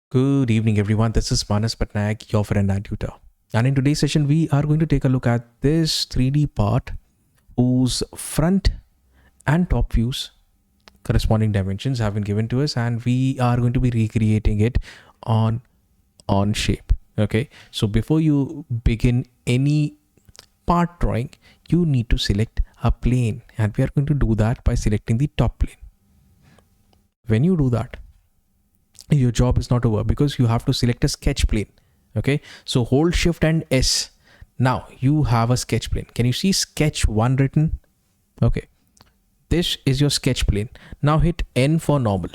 Good evening, everyone. This is Manas Patnaik, your friend and tutor. And in today's session, we are going to take a look at this 3D part whose front and top views, corresponding dimensions, have been given to us, and we are going to be recreating it on Onshape. Okay, so before you begin any part drawing, you need to select a plane, and we are going to do that by selecting the top plane. When you do that, your job is not over because you have to select a sketch plane. Okay, so hold shift and S. Now you have a sketch plane. Can you see sketch 1 written? Okay, this is your sketch plane. Now hit N for normal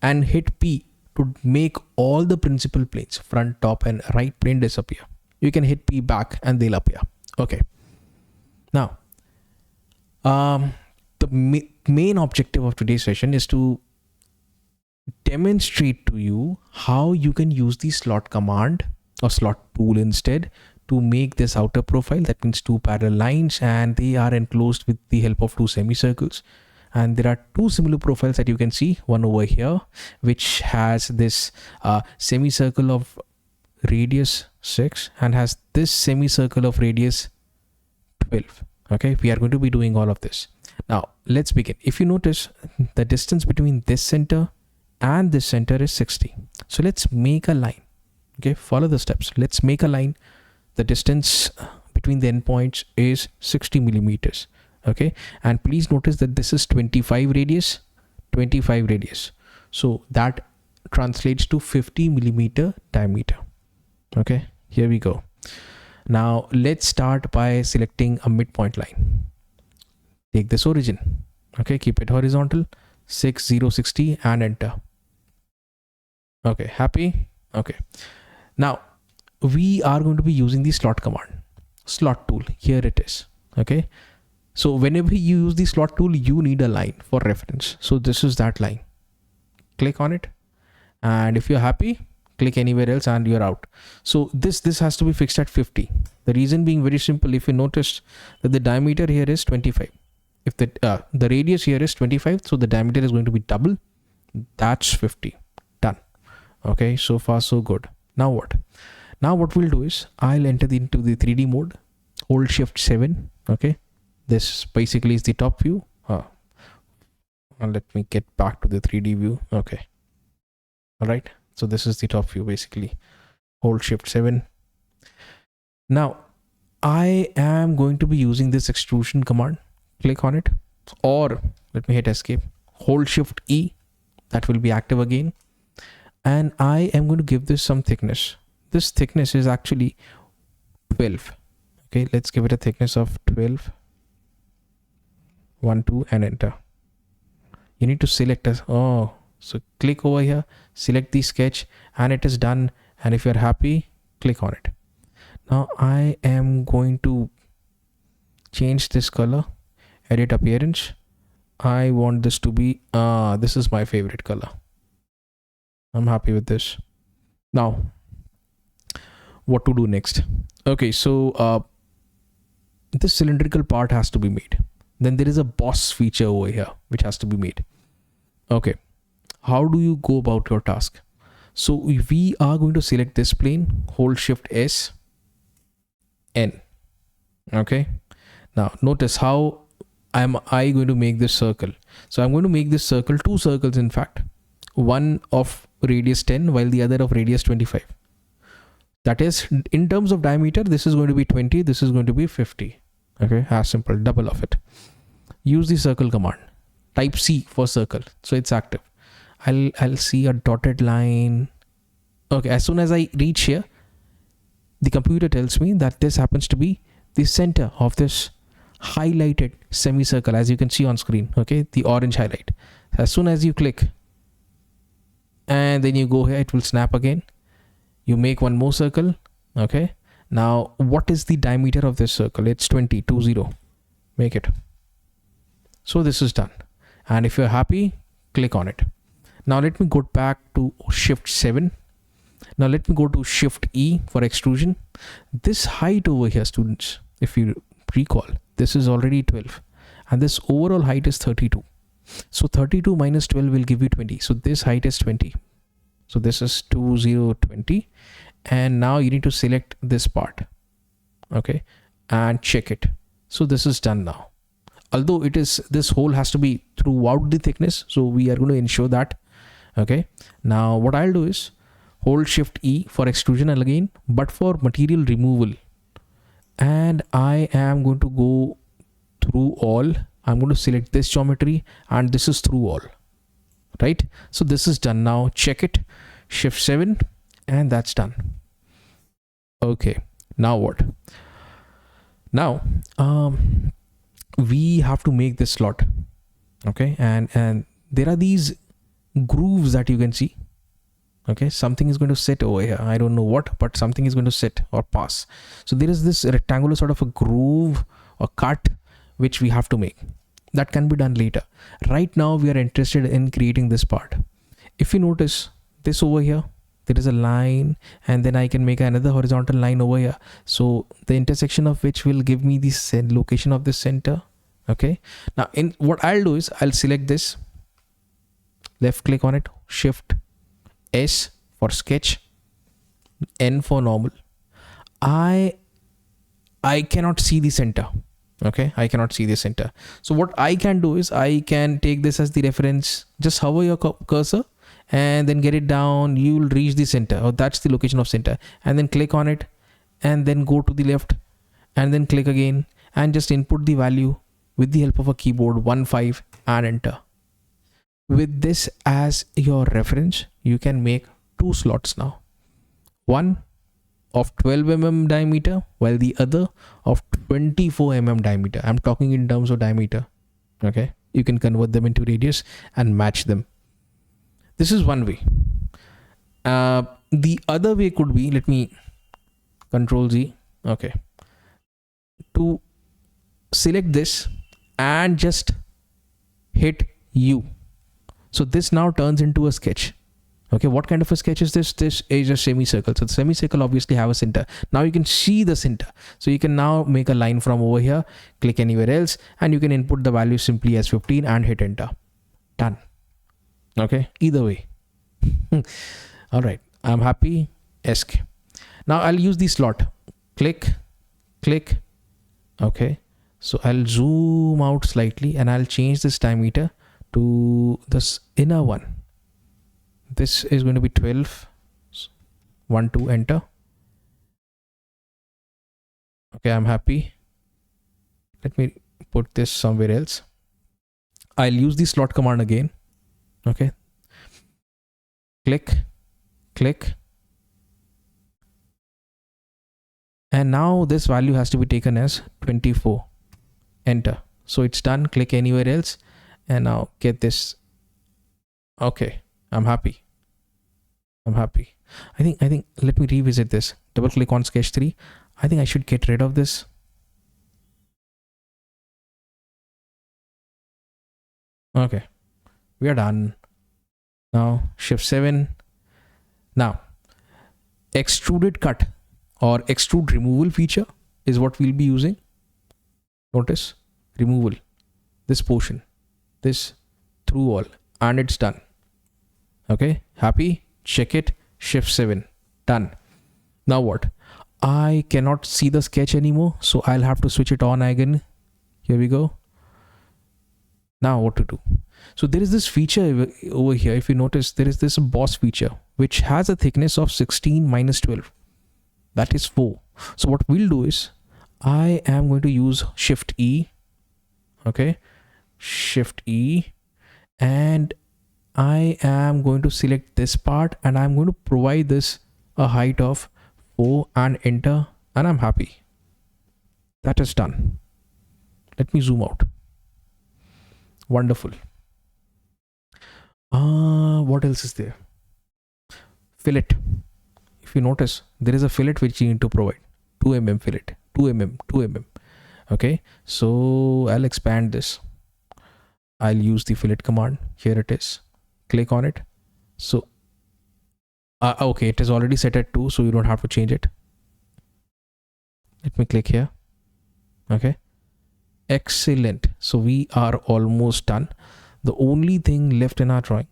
and hit P to make all the principal planes, front, top and right plane, disappear. You can hit P back and they'll appear. Okay, now the main objective of today's session is to demonstrate to you how you can use the slot command or slot tool instead to make this outer profile. That means two parallel lines, and they are enclosed with the help of two semicircles. And there are two similar profiles that you can see, one over here which has this semicircle of radius 6 and has this semicircle of radius 12. Okay, we are going to be doing all of this. Now let's begin. If you notice, the distance between this center and this center is 60. So let's make a line. Okay, follow the steps. Let's make a line. The distance between the endpoints is 60 millimeters. Okay, and please notice that this is 25 radius. So that translates to 50 millimeter diameter. Okay, here we go. Now let's start by selecting a midpoint line. Take this origin. Okay, keep it horizontal, 6060 and enter. Okay, happy? Okay. Now we are going to be using the slot command, slot tool. Here it is. Okay. So whenever you use the slot tool, you need a line for reference. So this is that line. Click on it. And if you're happy, click anywhere else and you're out. So this has to be fixed at 50. The reason being very simple. If you notice that the diameter here is 25. If the radius here is 25, so the diameter is going to be double. That's 50. Done. Okay, so far so good. Now what? Now what we'll do is I'll enter into the 3D mode, hold shift 7. Okay, this basically is the top view. And let me get back to the 3D view. Okay, all right, so this is the top view. Basically hold shift 7. Now I am going to be using this extrusion command. Click on it, or let me hit escape, hold shift E. That will be active again. And I am going to give this some thickness. This thickness is actually 12. Okay, let's give it a thickness of 12. 1, 2 and enter. You need to select as so click over here, select the sketch, and it is done. And if you're happy, click on it. Now I am going to change this color, edit appearance. I want this to be this is my favorite color. I'm happy with this. Now what to do next? Okay, so this cylindrical part has to be made. Then there is a boss feature over here which has to be made. Okay, how do you go about your task? So we are going to select this plane, hold shift S, N. Okay, now notice how am I going to make this circle. So I'm going to make this circle, two circles in fact, one of radius 10 while the other of radius 25. That is, in terms of diameter, this is going to be 20, this is going to be 50. Okay, as simple, double of it. Use the circle command, type C for circle, so it's active. I'll see a dotted line. Okay, as soon as I reach here, the computer tells me that this happens to be the center of this highlighted semicircle, as you can see on screen. Okay, the orange highlight. As soon as you click and then you go here, it will snap again. You make one more circle. Okay, now what is the diameter of this circle? It's 20. Make it. So this is done. And if you're happy, click on it. Now let me go back to shift 7. Now let me go to shift E for extrusion. This height over here, students, if you recall, this is already 12 and this overall height is 32. So 32 minus 12 will give you 20. So this height is 20. So this is 2020, and now you need to select this part, okay, and check it. So this is done now. Although it is, this hole has to be throughout the thickness, so we are going to ensure that. Okay, now what I'll do is hold Shift E for extrusion again, but for material removal, and I am going to go through all. I'm going to select this geometry, and this is through all, right? So this is done now. Check it, Shift 7, and that's done. Okay, now what? Now we have to make this slot, okay, and there are these grooves that you can see. Okay, something is going to sit over here. I don't know what, but something is going to sit or pass. So there is this rectangular sort of a groove or cut which we have to make. That can be done later. Right now we are interested in creating this part. If you notice this over here, there is a line, and then I can make another horizontal line over here. So the intersection of which will give me the location of the center. Okay, now in what I'll do is I'll select this, left click on it, Shift S for sketch, N for normal. I cannot see the center. Okay, I cannot see the center. So what I can do is I can take this as the reference, just hover your cursor and then get it down. You will reach the center, or that's the location of center, and then click on it, and then go to the left, and then click again, and just input the value with the help of a keyboard 15 and enter. With this as your reference, you can make two slots now. One of 12 mm diameter, while the other of 24 mm diameter. I'm talking in terms of diameter. Okay, you can convert them into radius and match them. This is one way. The other way could be, let me Control Z. Okay, to select this and just hit U. So this now turns into a sketch. Okay, what kind of a sketch is this? This is a semicircle. So the semicircle obviously have a center. Now you can see the center. So you can now make a line from over here, click anywhere else, and you can input the value simply as 15 and hit enter. Done. Okay, either way. All right, I'm happy. Esc. Now I'll use the slot. Click, click. Okay, so I'll zoom out slightly and I'll change this diameter to this inner one. This is going to be 12. 1, 2, enter. Okay, I'm happy. Let me put this somewhere else. I'll use the slot command again. Okay. Click, click. And now this value has to be taken as 24. Enter. So it's done. Click anywhere else. And now get this. Okay, I'm happy. I'm happy. I think let me revisit this. Double click on sketch 3. I think I should get rid of this. Okay, we are done. Now Shift 7. Now extruded cut or extrude removal feature is what we'll be using. Notice removal, this portion, this through all, and it's done. Okay, happy. Check it. Shift 7. Done. Now what? I cannot see the sketch anymore, so I'll have to switch it on again. Here we go. Now what to do? So there is this feature over here. If you notice, there is this boss feature which has a thickness of 16 minus 12. That is 4. So what we'll do is I am going to use Shift E. Okay, Shift E, and I am going to select this part, and I'm going to provide this a height of 4 and enter, and I'm happy. That is done. Let me zoom out. Wonderful. What else is there? Fillet. If you notice, there is a fillet which you need to provide. 2 mm fillet. 2 mm. 2 mm. Okay. So I'll expand this. I'll use the fillet command. Here it is. Click on it. So okay, it is already set at 2, so you don't have to change it. Let me click here. Okay, excellent. So we are almost done. The only thing left in our drawing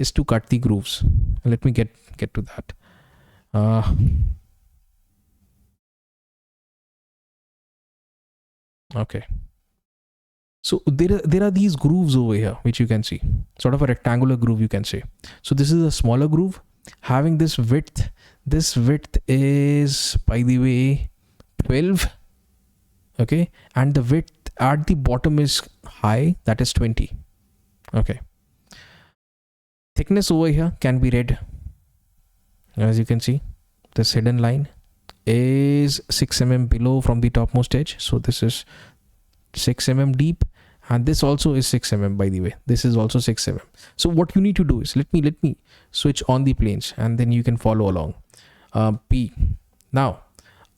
is to cut the grooves. Let me get to that. Okay. So there are these grooves over here, which you can see, sort of a rectangular groove, you can say. So this is a smaller groove having this width. This width is, by the way, 12. Okay. And the width at the bottom is high, that is 20. Okay. Thickness over here can be read. As you can see, this hidden line is 6 mm below from the topmost edge. So this is 6 mm deep, and this also is 6 mm, by the way. This is also 6 mm. So what you need to do is, let me switch on the planes and then you can follow along. P. Now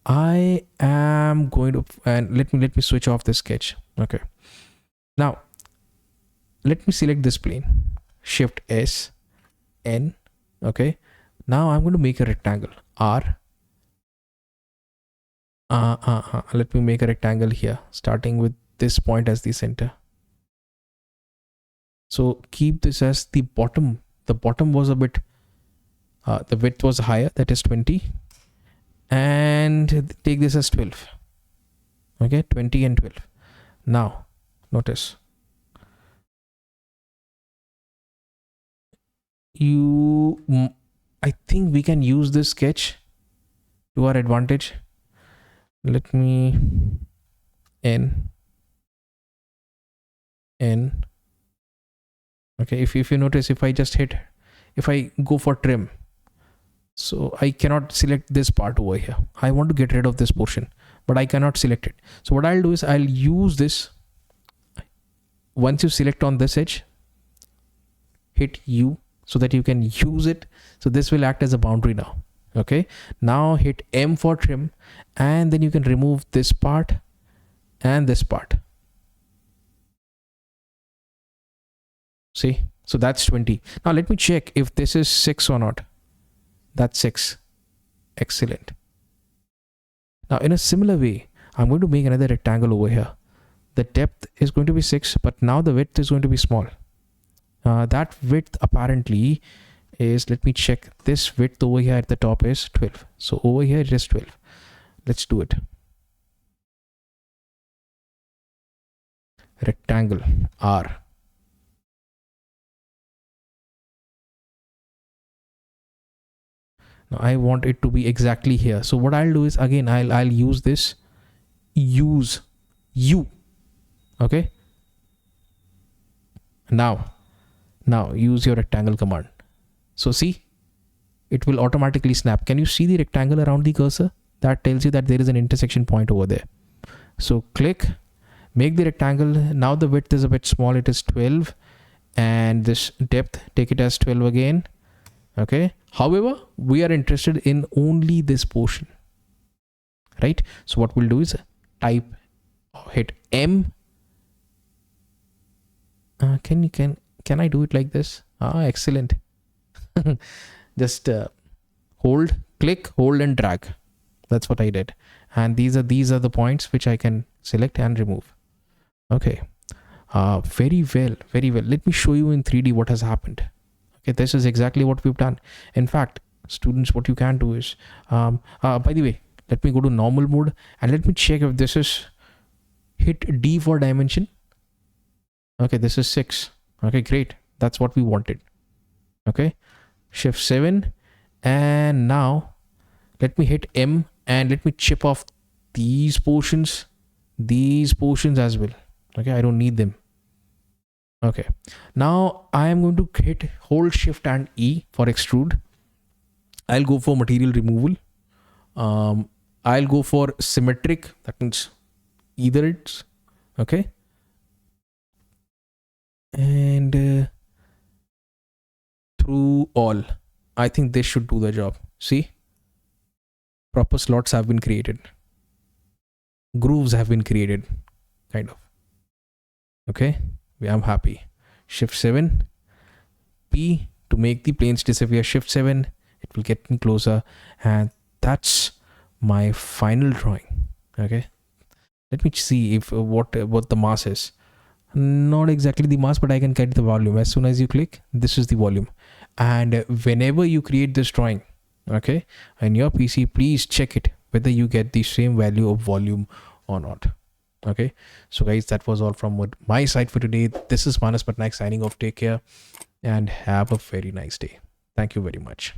I am going to, and let me switch off the sketch. Okay. Now let me select this plane, Shift S, N. Okay. Now I'm going to make a rectangle, R. Let me make a rectangle here, starting with this point as the center. So keep this as the bottom. The bottom was a bit, the width was higher, that is 20. And take this as 12. Okay, 20 and 12. Now, notice. I think we can use this sketch to our advantage. Let me N. Okay, if you notice, if I go for trim, so I cannot select this part over here. I want to get rid of this portion, but I cannot select it. So what I'll do is I'll use this. Once you select on this edge, hit U so that you can use it. So this will act as a boundary now. Okay, now hit M for trim, and then you can remove this part and this part. See, so that's 20. Now let me check if this is 6 or not. That's 6. Excellent. Now in a similar way, I'm going to make another rectangle over here. The depth is going to be 6, but now the width is going to be small. That width apparently is, let me check, this width over here at the top is 12. So over here it is 12. Let's do it. Rectangle, R. Now I want it to be exactly here. So what I'll do is, again, I'll use this, use U. Okay. Now use your rectangle command. So see, it will automatically snap. Can you see the rectangle around the cursor? That tells you that there is an intersection point over there. So click, make the rectangle. Now the width is a bit small. It is 12, and this depth, take it as 12 again. Okay. However, we are interested in only this portion, right? So what we'll do is hit M. Can I do it like this? Excellent. Just click, hold and drag. That's what I did. And these are the points which I can select and remove. Okay. Very well. Let me show you in 3D what has happened. Okay, this is exactly what we've done. In fact, students, what you can do is, by the way, let me go to normal mode and let me check if this is, hit D for dimension. Okay, this is 6. Okay, great. That's what we wanted. Okay, Shift 7, and now let me hit M and let me chip off these portions as well. Okay, I don't need them. Okay, now I am going to hit hold Shift and E for extrude. I'll go for material removal. I'll go for symmetric. That means either it's okay. And through all, I think this should do the job. See, proper slots have been created. Grooves have been created, kind of. Okay. I'm happy. Shift 7, P to make the planes disappear. Shift 7, it will get me closer, and that's my final drawing. Okay, let me see if what the mass is. Not exactly the mass, but I can get the volume. As soon as you click, this is the volume, And whenever you create this drawing, okay, in your PC, please check it whether you get the same value of volume or not. Okay, so guys, that was all from my side for today. This is Manas Patnaik signing off. Take care and have a very nice day. Thank you very much.